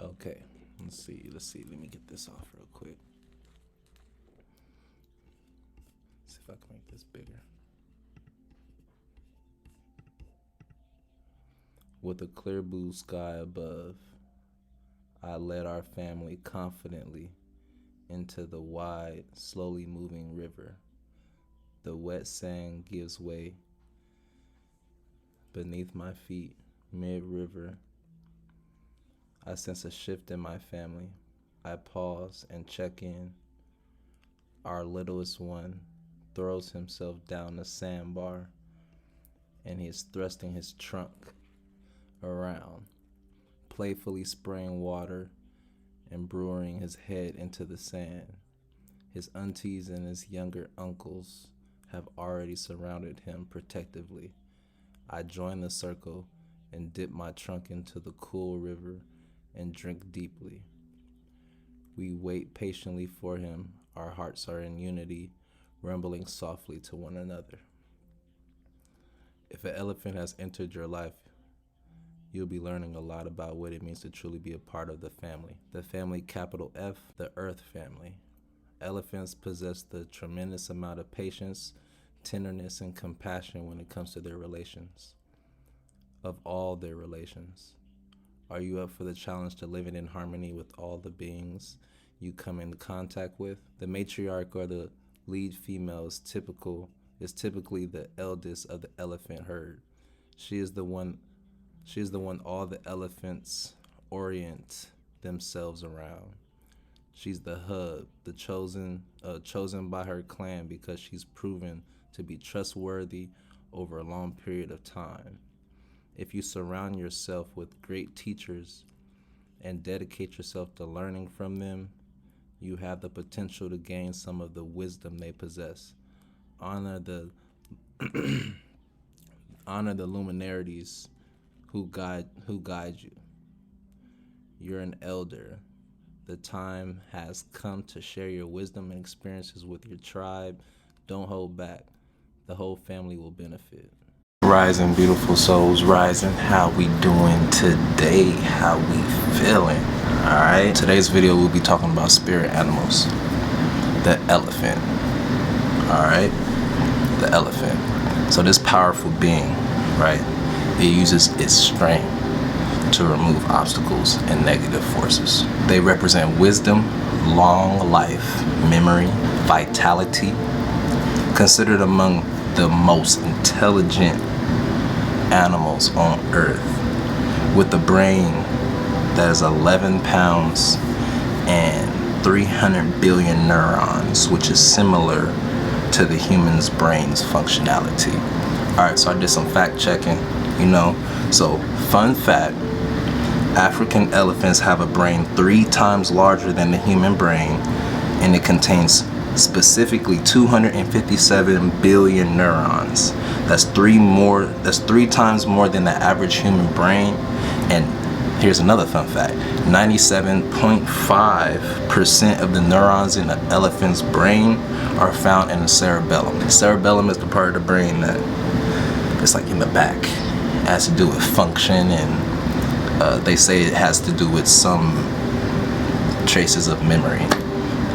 Okay, let's see. Let me get this off real quick. See if I can make this bigger. With a clear blue sky above, I led our family confidently into the wide, slowly moving river. The wet sand gives way beneath my feet, mid-river. I sense a shift in my family. I pause and check in. Our littlest one throws himself down the sandbar, and he is thrusting his trunk around, playfully spraying water and burrowing his head into the sand. His aunties and his younger uncles have already surrounded him protectively. I join the circle and dip my trunk into the cool river and drink deeply. We wait patiently for him. Our hearts are in unity, rumbling softly to one another. If an elephant has entered your life, you'll be learning a lot about what it means to truly be a part of the family. The family, capital F, the Earth family. Elephants possess the tremendous amount of patience, tenderness, and compassion when it comes to their relations. Of all their relations. Are you up for the challenge to living in harmony with all the beings you come into contact with? The matriarch or the lead female is typically the eldest of the elephant herd. She is the one all the elephants orient themselves around. She's the hub, the chosen by her clan because she's proven to be trustworthy over a long period of time. If you surround yourself with great teachers and dedicate yourself to learning from them, you have the potential to gain some of the wisdom they possess. Honor the luminaries who guide you. You're an elder. The time has come to share your wisdom and experiences with your tribe. Don't hold back. The whole family will benefit. Rising, beautiful souls, rising. How we doing today? How we feeling? Alright, today's video we'll be talking about spirit animals. The elephant. Alright, the elephant. So this powerful being, right, it uses its strength to remove obstacles and negative forces. They represent wisdom, long life, memory, vitality, considered among the most intelligent animals on earth, with a brain that is 11 pounds and 300 billion neurons, which is similar to the human's brain's functionality. Alright, so I did some fact checking, So, fun fact, African elephants have a brain 3 times larger than the human brain, and it contains specifically 257 billion neurons. That's 3 times more than the average human brain. And here's another fun fact. 97.5% of the neurons in an elephant's brain are found in the cerebellum. The cerebellum is the part of the brain that it's like in the back. It has to do with function, and they say it has to do with some traces of memory.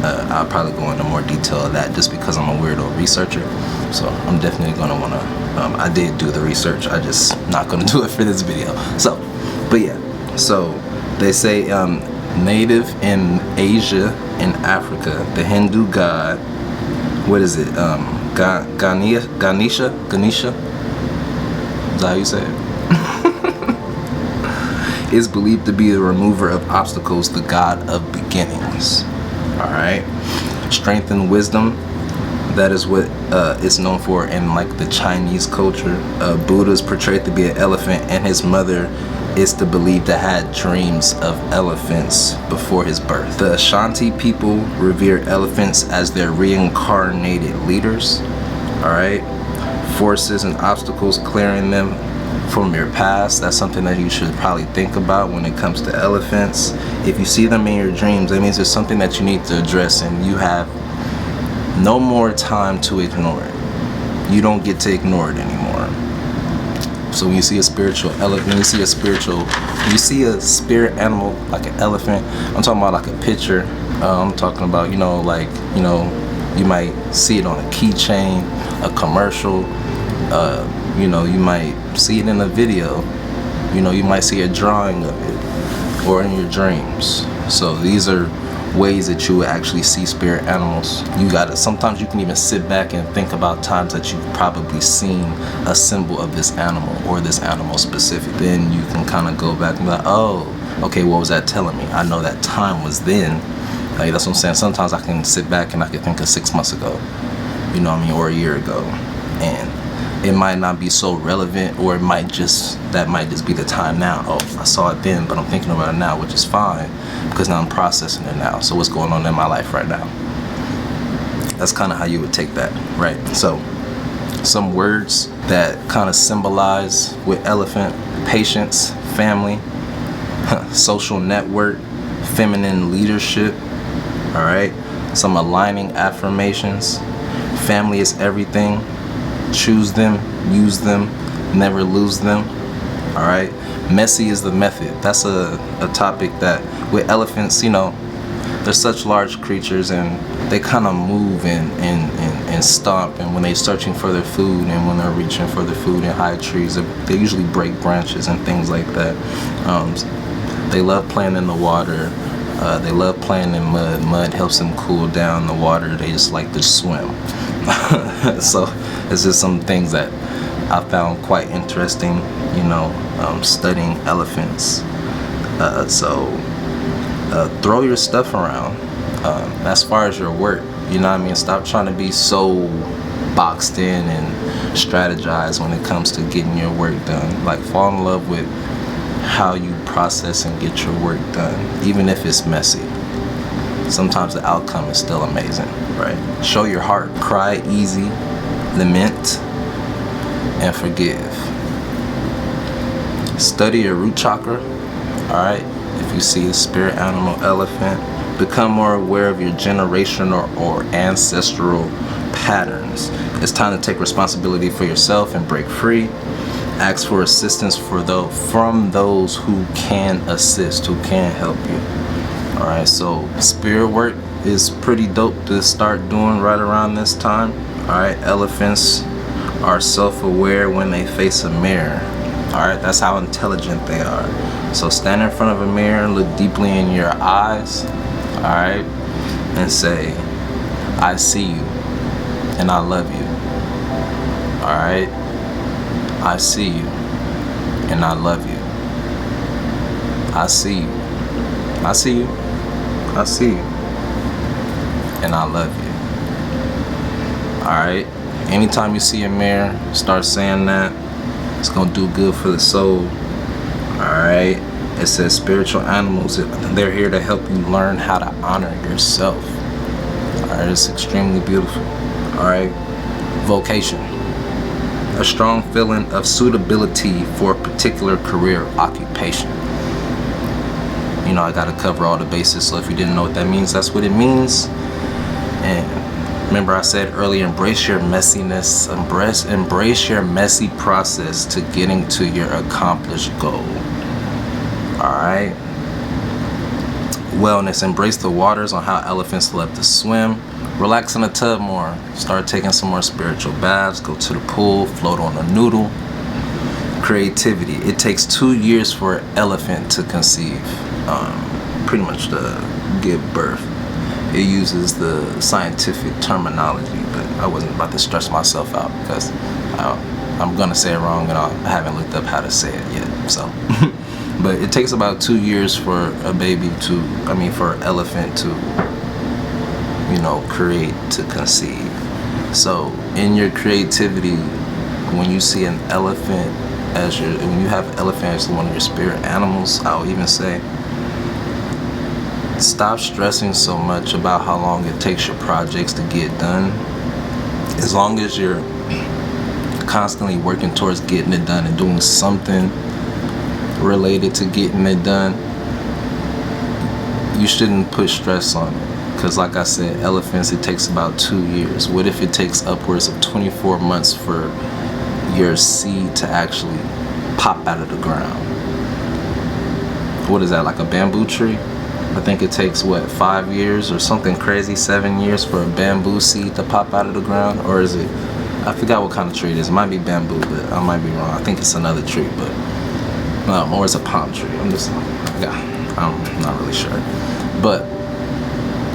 I'll probably go into more detail of that just because I'm a weirdo researcher. So I'm definitely going to want to, I did do the research, I just not going to do it for this video. So they say native in Asia and Africa, the Hindu god, what is it, Ganesha? Is that how you say it? Is believed to be the remover of obstacles, the god of beginnings. Alright, strength and wisdom, that is what it's known for in like the Chinese culture. Buddha is portrayed to be an elephant, and his mother is to believe to had dreams of elephants before his birth. The Ashanti people revere elephants as their reincarnated leaders. Alright, forces and obstacles, clearing them from your past. That's something that you should probably think about when it comes to elephants. If you see them in your dreams, that means there's something that you need to address, and you have no more time to ignore it. You don't get to ignore it anymore. So when you see a spiritual elephant, when you see a spirit animal like an elephant, I'm talking about like a picture. I'm talking about, you might see it on a keychain, a commercial, you might see it in a video, you might see a drawing of it, or in your dreams. So these are ways that you would actually see spirit animals. Sometimes you can even sit back and think about times that you've probably seen a symbol of this animal or this animal specific. Then you can kind of go back and be like, oh, okay, what was that telling me? I know that time was then. Like, that's what I'm saying. Sometimes I can sit back and I can think of 6 months ago, or a year ago. And it might not be so relevant, or that might just be the time now. Oh, I saw it then, but I'm thinking about it now, which is fine, because now I'm processing it now. So what's going on in my life right now? That's kind of how you would take that, right? So some words that kind of symbolize with elephant: patience, family, social network, feminine leadership, all right? Some aligning affirmations: family is everything, choose them, use them, never lose them, all right? Messy is the method. That's a topic that with elephants, they're such large creatures, and they kind of move and stomp, and when they're searching for their food and when they're reaching for their food in high trees, they usually break branches and things like that. They love playing in the water. They love playing in mud. Mud helps them cool down. The water, they just like to swim. So it's just some things that I found quite interesting, studying elephants. Throw your stuff around as far as your work. Stop trying to be so boxed in and strategize when it comes to getting your work done. Like, fall in love with how you process and get your work done, even if it's messy. Sometimes the outcome is still amazing, right? Show your heart. Cry easy, lament, and forgive. Study your root chakra, all right? If you see a spirit animal, elephant, become more aware of your generational or ancestral patterns. It's time to take responsibility for yourself and break free. Ask for assistance from those who can assist, who can help you. All right, so spirit work is pretty dope to start doing right around this time. All right, elephants are self-aware when they face a mirror. All right, that's how intelligent they are. So stand in front of a mirror, look deeply in your eyes, all right, and say, I see you and I love you. All right, I see you and I love you. I see you. I see you. I see you and I love you. All right, anytime you see a mirror, start saying that. It's gonna do good for the soul. Alright, it says spiritual animals, they're here to help you learn how to honor yourself. Alright, it's extremely beautiful. Alright, vocation, a strong feeling of suitability for a particular career or occupation. I gotta cover all the bases, so if you didn't know what that means, that's what it means. And remember, I said earlier, embrace your messiness, embrace your messy process to getting to your accomplished goal. Alright? Wellness, embrace the waters on how elephants love to swim. Relax in the tub more. Start taking some more spiritual baths. Go to the pool, float on a noodle. Creativity, it takes 2 years for an elephant to conceive, pretty much to give birth. It uses the scientific terminology, but I wasn't about to stress myself out because I'm gonna say it wrong, and I haven't looked up how to say it yet. So, but it takes about 2 years for a baby for an elephant to, create, to conceive. So, in your creativity, when you see an elephant when you have an elephant as one of your spirit animals, I'll even say, stop stressing so much about how long it takes your projects to get done. As long as you're constantly working towards getting it done and doing something related to getting it done, you shouldn't put stress on it. Because like I said, elephants, it takes about 2 years. What if it takes upwards of 24 months for your seed to actually pop out of the ground. What is that, like a bamboo tree? I think it takes, what, 5 years or something crazy, 7 years for a bamboo seed to pop out of the ground? Or is it, I forgot what kind of tree it is. It might be bamboo, but I might be wrong. I think it's another tree, but no, or it's a palm tree. I'm not really sure. But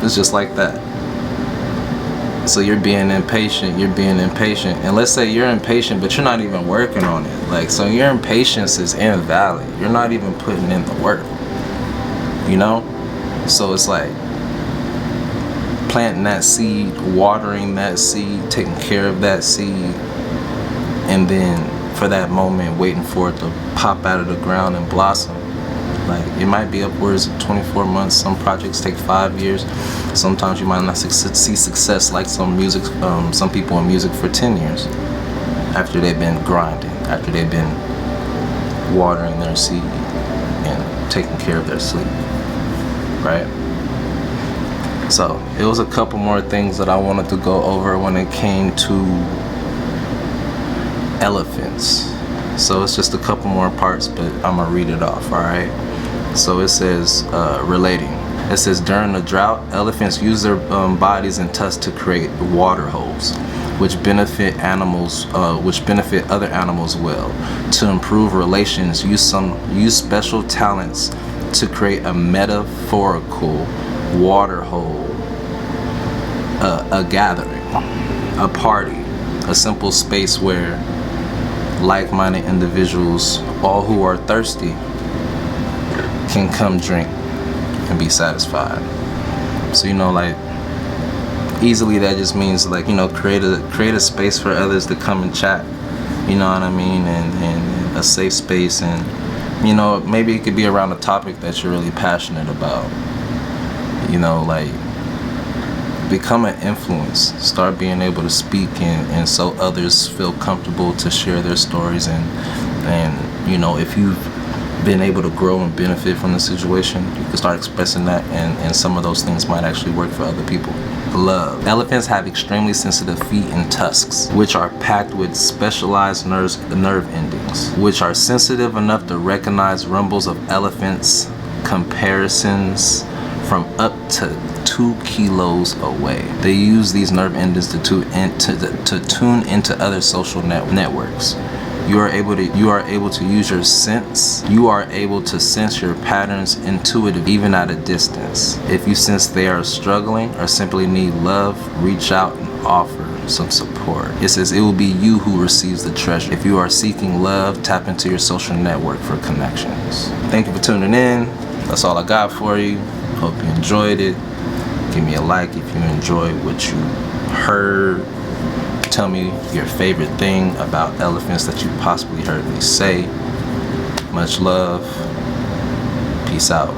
it's just like that. So you're being impatient, and let's say you're impatient, but you're not even working on it. Like, so your impatience is invalid. You're not even putting in the work, you know? So it's like planting that seed, watering that seed, taking care of that seed, and then for that moment, waiting for it to pop out of the ground and blossom. Like, it might be upwards of 24 months. Some projects take 5 years. Sometimes you might not see success, like some people in music for 10 years after they've been grinding, after they've been watering their seed and taking care of their seed, right? So it was a couple more things that I wanted to go over when it came to elephants. So it's just a couple more parts, but I'm gonna read it off, all right? So it says, relating. It says, during the drought, elephants use their bodies and tusks to create water holes, which benefit other animals well. To improve relations, use special talents to create a metaphorical water hole, a gathering, a party, a simple space where like-minded individuals, all who are thirsty, can come drink and be satisfied. So, you know, like, easily that just means, like, you know, create a space for others to come and chat, you know what I mean, and a safe space, and, you know, maybe it could be around a topic that you're really passionate about, you know, like, become an influence, start being able to speak, and so others feel comfortable to share their stories, and you know, if you've been able to grow and benefit from the situation, you can start expressing that, and some of those things might actually work for other people. Love. Elephants have extremely sensitive feet and tusks, which are packed with specialized nerve endings, which are sensitive enough to recognize rumbles of elephants' comparisons from up to 2 kilos away. They use these nerve endings to tune into other social networks. You are able to use your sense. You are able to sense your patterns intuitively, even at a distance. If you sense they are struggling or simply need love, reach out and offer some support. It says it will be you who receives the treasure. If you are seeking love, tap into your social network for connections. Thank you for tuning in. That's all I got for you. Hope you enjoyed it. Give me a like if you enjoyed what you heard. Tell me your favorite thing about elephants that you possibly heard me say. Much love. Peace out.